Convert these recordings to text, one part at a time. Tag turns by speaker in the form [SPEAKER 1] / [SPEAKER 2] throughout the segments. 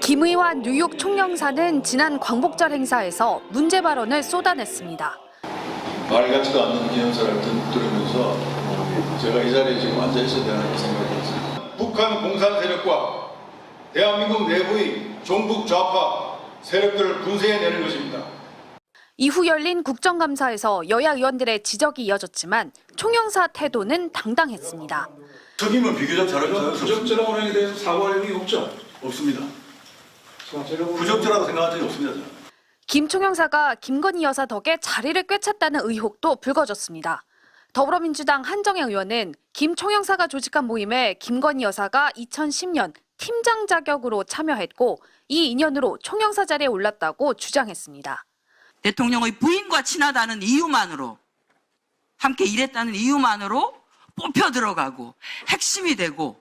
[SPEAKER 1] 김의환 뉴욕 총영사는 지난 광복절 행사에서 문제 발언을 쏟아냈습니다.
[SPEAKER 2] 말 같지도 않는 기념사를 들으면서 제가 이 자리에 지금 앉아 있어야 되는 생각이 있습니다. 북한 공산 세력과 대한민국 내부의 종북 좌파 세력들을 분쇄해내는 것입니다.
[SPEAKER 1] 이후 열린 국정감사에서 여야 의원들의 지적이 이어졌지만 총영사 태도는 당당했습니다.
[SPEAKER 3] 책임은 비교적 잘하죠.
[SPEAKER 4] 부적절한 운행에 대해서 사과할 의미 없죠?
[SPEAKER 3] 없습니다. 부적절하다고 생각한 적이 없습니다.
[SPEAKER 1] 김 총영사가 김건희 여사 덕에 자리를 꿰찼다는 의혹도 불거졌습니다. 더불어민주당 한정혜 의원은 김 총영사가 조직한 모임에 김건희 여사가 2010년 팀장 자격으로 참여했고 이 인연으로 총영사 자리에 올랐다고 주장했습니다.
[SPEAKER 5] 대통령의 부인과 친하다는 이유만으로, 함께 일했다는 이유만으로 뽑혀 들어가고 핵심이 되고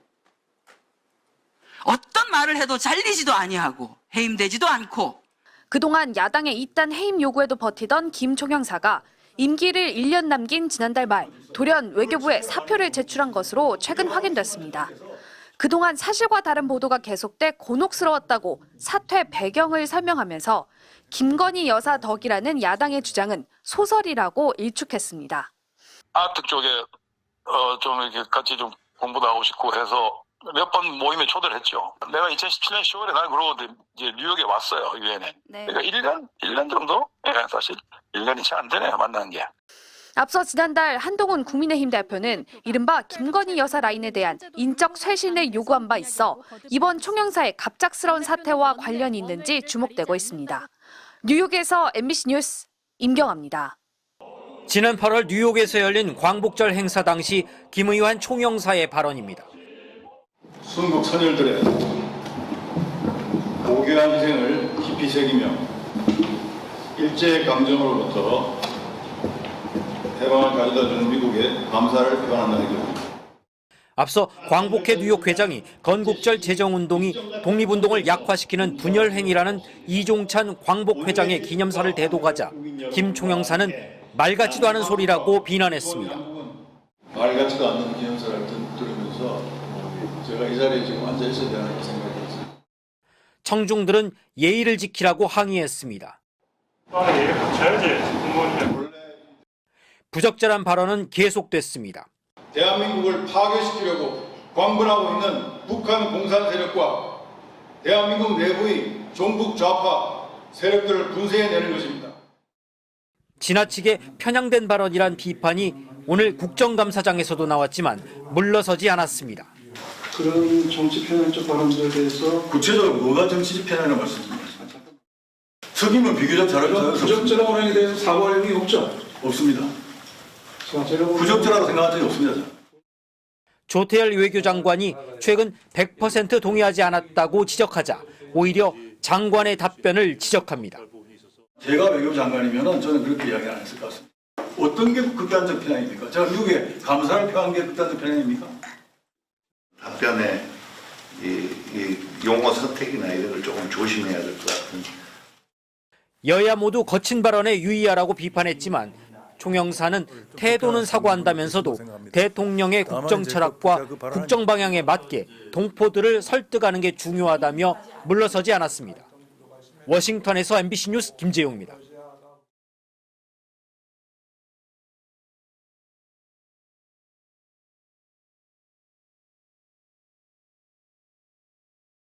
[SPEAKER 5] 어떤 말을 해도 잘리지도 아니하고 해임되지도 않고.
[SPEAKER 1] 그동안 야당의 이딴 해임 요구에도 버티던 김 총영사가 임기를 1년 남긴 지난달 말 돌연 외교부에 사표를 제출한 것으로 최근 확인됐습니다. 그동안 사실과 다른 보도가 계속돼 곤혹스러웠다고 사퇴 배경을 설명하면서 김건희 여사 덕이라는 야당의 주장은 소설이라고 일축했습니다.
[SPEAKER 6] 아트 쪽에 좀 이렇게 같이 좀 공부도 하고 싶고 해서 몇 번 모임에 초대를 했죠. 내가 2017년 10월에 날 그러고 이제 뉴욕에 왔어요, 유엔에.
[SPEAKER 1] 네.
[SPEAKER 6] 그러니까 1년 정도? 예, 사실 1년이 채 안 되네요, 만나는 게.
[SPEAKER 1] 앞서 지난달 한동훈 국민의힘 대표는 이른바 김건희 여사 라인에 대한 인적 쇄신을 요구한 바 있어 이번 총영사의 갑작스러운 사태와 관련이 있는지 주목되고 있습니다. 뉴욕에서 MBC 뉴스 임경아입니다.
[SPEAKER 7] 지난 8월 뉴욕에서 열린 광복절 행사 당시 김의환 총영사의 발언입니다.
[SPEAKER 2] 순국 선열들의 고귀한 희생을 깊이 새기며 일제강점으로부터 해방을 가져다주는 미국에 감사를 표한다는 겁니다.
[SPEAKER 7] 앞서 광복회 뉴욕 회장이 건국절 제정운동이 독립운동을 약화시키는 분열 행위라는 이종찬 광복 회장의 기념사를 대도가자 김 총영사는 말 같지도 않은 소리라고 비난했습니다.
[SPEAKER 2] 말 같지도 않는 기념사를 들으면서 제가 이 자리에 지금 앉아 있어야 되는 생각이 있습니다.
[SPEAKER 7] 청중들은 예의를 지키라고 항의했습니다.
[SPEAKER 4] 예의를 갖춰야지.
[SPEAKER 7] 부적절한 발언은 계속됐습니다.
[SPEAKER 2] 대한민국을 파괴시키려고 광분하고 있는 북한 공산 세력과 대한민국 내부의 종북 좌파 세력들을 분쇄해내는 것입니다.
[SPEAKER 7] 지나치게 편향된 발언이란 비판이 오늘 국정감사장에서도 나왔지만 물러서지 않았습니다.
[SPEAKER 4] 그런 정치 편향적 발언들에 대해서
[SPEAKER 3] 구체적으로 뭐가 정치적 편향이라고 말씀드립니다. 책임은 비교적 잘하죠.
[SPEAKER 4] 부적절한 운행에 대해서 사과할 의미 없죠?
[SPEAKER 3] 없습니다. 부적절하다고 생각한 적이 없습니다.
[SPEAKER 7] 조태열 외교장관이 최근 100% 동의하지 않았다고 지적하자 오히려 장관의 답변을 지적합니다.
[SPEAKER 3] 제가 외교장관이면 저는 그렇게 이야기 안 했을 것 같습니다. 어떤 게 극단적 편향입니까? 제가 미국에 감사를 표한 게 극단적 편향입니까?
[SPEAKER 8] 답변에 이 용어 선택이나 이런 걸 조금 조심해야 될 것 같은.
[SPEAKER 7] 여야 모두 거친 발언에 유의하라고 비판했지만 총영사는 태도는 사과한다면서도 대통령의 국정 철학과 국정 방향에 맞게 동포들을 설득하는 게 중요하다며 물러서지 않았습니다. 워싱턴에서 MBC 뉴스 김재용입니다.